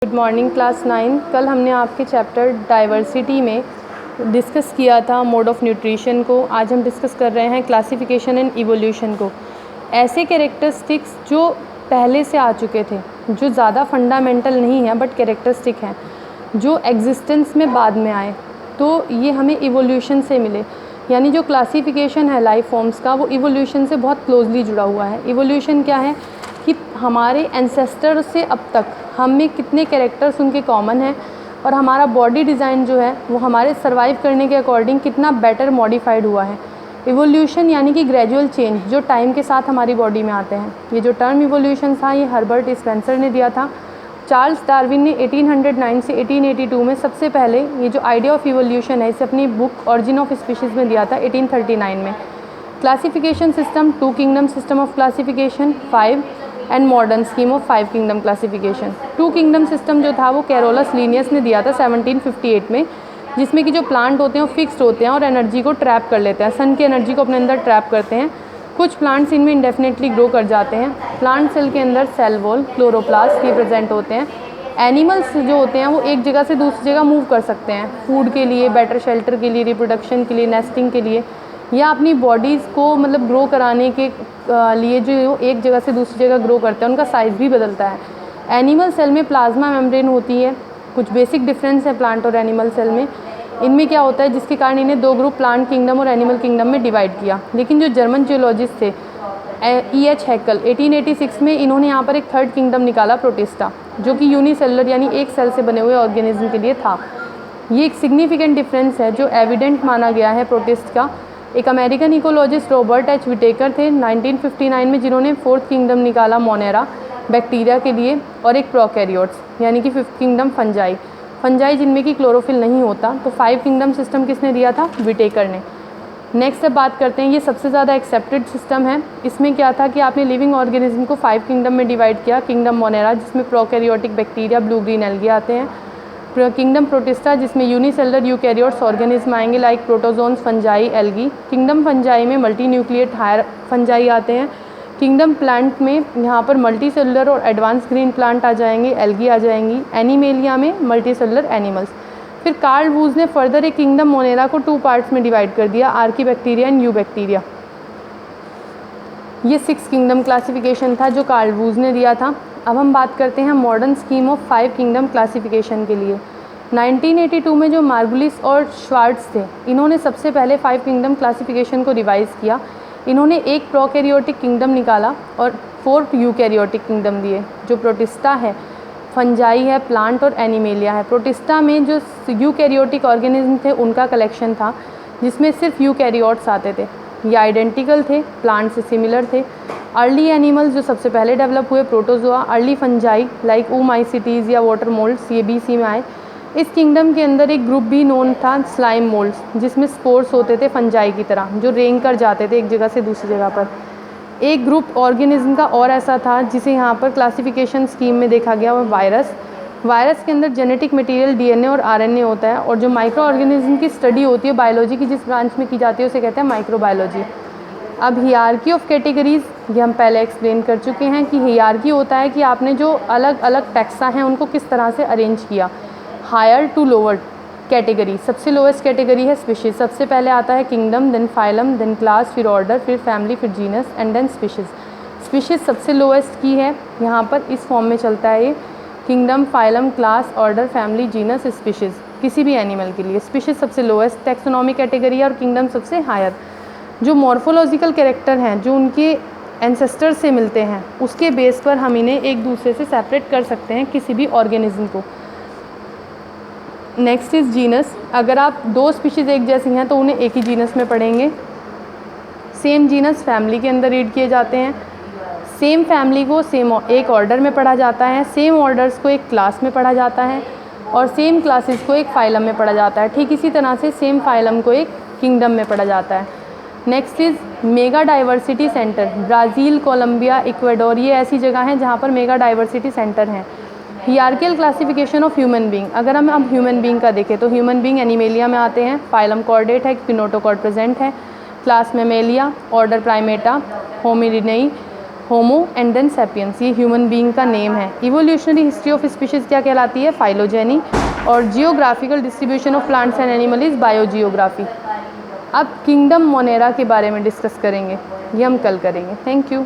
Good morning class 9। कल हमने आपके चैप्टर डाइवर्सिटी में डिस्कस किया था मोड ऑफ़ न्यूट्रिशन को। आज हम डिस्कस कर रहे हैं क्लासिफिकेशन एंड इवोल्यूशन को। ऐसे कैरेक्टरिस्टिक्स जो पहले से आ चुके थे, जो ज़्यादा फंडामेंटल नहीं हैं बट कैरेक्टरिस्टिक हैं, जो एग्जिस्टेंस में बाद में आए, तो ये हमें इवोल्यूशन से मिले। यानी जो क्लासिफिकेशन है लाइफ फॉर्म्स का, वो इवोल्यूशन से बहुत क्लोजली जुड़ा हुआ है। इवोल्यूशन क्या है कि हमारे एंसेस्टर से अब तक हम में कितने कैरेक्टर्स उनके कॉमन हैं और हमारा बॉडी डिज़ाइन जो है वो हमारे सर्वाइव करने के अकॉर्डिंग कितना बेटर मॉडिफाइड हुआ है। इवोल्यूशन यानी कि ग्रेजुअल चेंज जो टाइम के साथ हमारी बॉडी में आते हैं। ये जो टर्म इवोल्यूशन था ये हर्बर्ट स्पेंसर ने दिया था। चार्ल्स डार्विन ने 1809 से 1882 में सबसे पहले ये जो आइडिया ऑफ इवोल्यूशन है इसे अपनी बुक ऑरिजिन ऑफ स्पीशीज़ में दिया था 1839 में। Classification system, 2 kingdom system of classification, 5 and modern scheme of 5 kingdom classification. 2 kingdom system जो था वो कैरोलस लीनियस ने दिया था 1758 में, जिसमें कि जो प्लांट होते हैं वो फिक्स्ड होते हैं और एनर्जी को ट्रैप कर लेते हैं, सन की एनर्जी को अपने अंदर ट्रैप करते हैं। कुछ प्लांट्स इनमें इंडेफिनेटली ग्रो कर जाते हैं। प्लांट सेल के अंदर सेल वॉल, क्लोरोप्लास्ट ये प्रेजेंट होते हैं। एनिमल्स जो होते हैं वो एक जगह से दूसरी जगह मूव कर सकते हैं, फूड के लिए, बेटर शेल्टर के लिए, रिप्रोडक्शन के लिए, नेस्टिंग के लिए, या अपनी बॉडीज़ को मतलब ग्रो कराने के लिए जो एक जगह से दूसरी जगह ग्रो करते हैं, उनका साइज़ भी बदलता है। एनिमल सेल में प्लाज्मा मेम्ब्रेन होती है। कुछ बेसिक डिफरेंस है प्लांट और एनिमल सेल में। इनमें क्या होता है जिसके कारण इन्हें 2 ग्रुप प्लांट किंगडम और एनिमल किंगडम में डिवाइड किया। लेकिन जो जर्मन जियोलॉजिस्ट थे E.H. हैकल 1886 में इन्होंने यहाँ पर एक 3rd किंगडम निकाला, प्रोटिस्टा, जो कि यूनिसेलुलर यानी एक सेल से बने हुए ऑर्गेनिज्म के लिए था। ये एक सिग्निफिकेंट डिफरेंस है जो एविडेंट माना गया है प्रोटिस्ट का। एक American ecologist Robert H Whittaker थे 1959 में, जिन्होंने 4th किंगडम निकाला, मोनेरा, बैक्टीरिया के लिए, और एक प्रोकैरियोट्स यानी कि 5th किंगडम फंजाई जिनमें कि क्लोरोफिल नहीं होता। तो 5 किंगडम सिस्टम किसने दिया था? विटेकर ने। नेक्स्ट अब बात करते हैं, ये सबसे ज़्यादा एक्सेप्टेड सिस्टम है। इसमें क्या था कि आपने लिविंग ऑर्गेनिज्म को 5 किंगडम में डिवाइड किया। किंगडम मोनेरा जिसमें prokaryotic bacteria, blue green algae आते हैं। किंगडम प्रोटिस्टा जिसमें यूनिसेलुलर यूकैरियोट्स ऑर्गेनिज्म आएंगे like protozoans, fungi, algae. Kingdom fungi में मल्टी न्यूक्लिएट हायर फंजाई आते हैं। किंगडम प्लांट में यहाँ पर मल्टी सेलुलर और एडवांस ग्रीन प्लांट आ जाएंगे, एल्गी आ जाएंगी। एनिमेलिया में मल्टी सेलुलर एनिमल्स। फिर कार्ल वूज ने फर्दर एक किंगडम मोनेरा को 2 पार्ट्स में डिवाइड कर दिया, Archie bacteria and you bacteria. ये 6 किंगडम क्लासिफिकेशन था जो कार्ल वूज ने दिया था। अब हम बात करते हैं modern scheme of 5 kingdom classification के लिए। 1982 में जो मार्गुलिस और श्वार्ट्ज थे, इन्होंने सबसे पहले 5 किंगडम क्लासिफिकेशन को रिवाइज़ किया। इन्होंने एक प्रोकैरियोटिक किंगडम निकाला और 4 यूकैरियोटिक किंगडम दिए, जो प्रोटिस्टा है, फंजाई है, प्लांट और एनिमेलिया है। प्रोटिस्टा में जो यूकैरियोटिक ऑर्गेनिज्म थे उनका कलेक्शन था, जिसमें सिर्फ यूकैरियोट्स आते थे। ये आइडेंटिकल थे, प्लांट से सिमिलर थे। अर्ली एनिमल्स जो सबसे पहले डेवलप हुए, प्रोटोजोआ। अर्ली फंजाई लाइक ओमाइसिटीज़ या वाटर मोल्ड्स, ये BC में आए। इस किंगडम के अंदर एक ग्रुप भी नोन था, स्लाइम मोल्ड्स, जिसमें स्पोर्स होते थे फंजाई की तरह, जो रेंग कर जाते थे एक जगह से दूसरी जगह पर। एक ग्रुप ऑर्गेनिज्म का और ऐसा था जिसे यहाँ पर क्लासिफिकेशन स्कीम में देखा गया, वो वायरस के अंदर जेनेटिक मटेरियल DNA और RNA होता है, और जो माइक्रो ऑर्गेनिज्म की स्टडी होती है बायोलॉजी की जिस ब्रांच में की जाती है उसे कहते हैं माइक्रोबायोलॉजी। अब हियरार्की ऑफ कैटेगरीज, ये हम पहले एक्सप्लेन कर चुके हैं कि हियरार्की होता है कि आपने जो अलग अलग टैक्सा हैं उनको किस तरह से अरेंज किया, हायर टू लोअर कैटेगरी। सबसे लोएस्ट कैटेगरी है स्पीशीज़। सबसे पहले आता है kingdom, then phylum, then class, फिर ऑर्डर, फिर फैमिली, फिर genus and then species. Species सबसे लोएस्ट की है, यहाँ पर इस फॉर्म में चलता है ये, kingdom, phylum, class, order, family, genus, species. किसी भी एनिमल के लिए स्पीशीज़ सबसे लोएस्ट टैक्सोनॉमिक कैटेगरी है और किंगडम सबसे हायर। जो मॉर्फोलॉजिकल कैरेक्टर हैं जो उनके एंसेस्टर से मिलते हैं, उसके बेस पर हम इन्हें एक दूसरे से सेपरेट कर सकते हैं, किसी भी ऑर्गेनिज्म को। Next is genus. अगर आप 2 स्पीशीज़ एक जैसी हैं तो उन्हें एक ही जीनस में पढ़ेंगे। सेम जीनस फैमिली के अंदर रीड किए जाते हैं। सेम फैमिली को सेम एक ऑर्डर में पढ़ा जाता है, सेम ऑर्डर्स को एक क्लास में पढ़ा जाता है, और सेम क्लासेस को एक फाइलम में पढ़ा जाता है। ठीक इसी तरह से सेम फाइलम को एक किंगडम में पढ़ा जाता है। Next is mega diversity centre. Brazil, Colombia, Ecuador, ये ऐसी जगह हैं जहाँ पर मेगा डाइवर्सिटी सेंटर हैं। हियरार्कियल क्लासिफिकेशन ऑफ ह्यूमन बीइंग। अगर हम अब ह्यूमन बीइंग का देखें तो ह्यूमन बीइंग एनिमेलिया में आते हैं। फाइलम कॉर्डेट है, पिनोटोकॉर्ड प्रेजेंट है। Class mammalia, order primata, hominidae, homo and then sapiens, ये ह्यूमन बीइंग का नेम है। इवोल्यूशनरी हिस्ट्री ऑफ स्पीशीज़ क्या कहलाती है? फाइलोजेनी। और geographical distribution of plants and animal is biogeography. अब किंगडम मोनेरा के बारे में डिस्कस करेंगे, ये हम कल करेंगे। Thank you.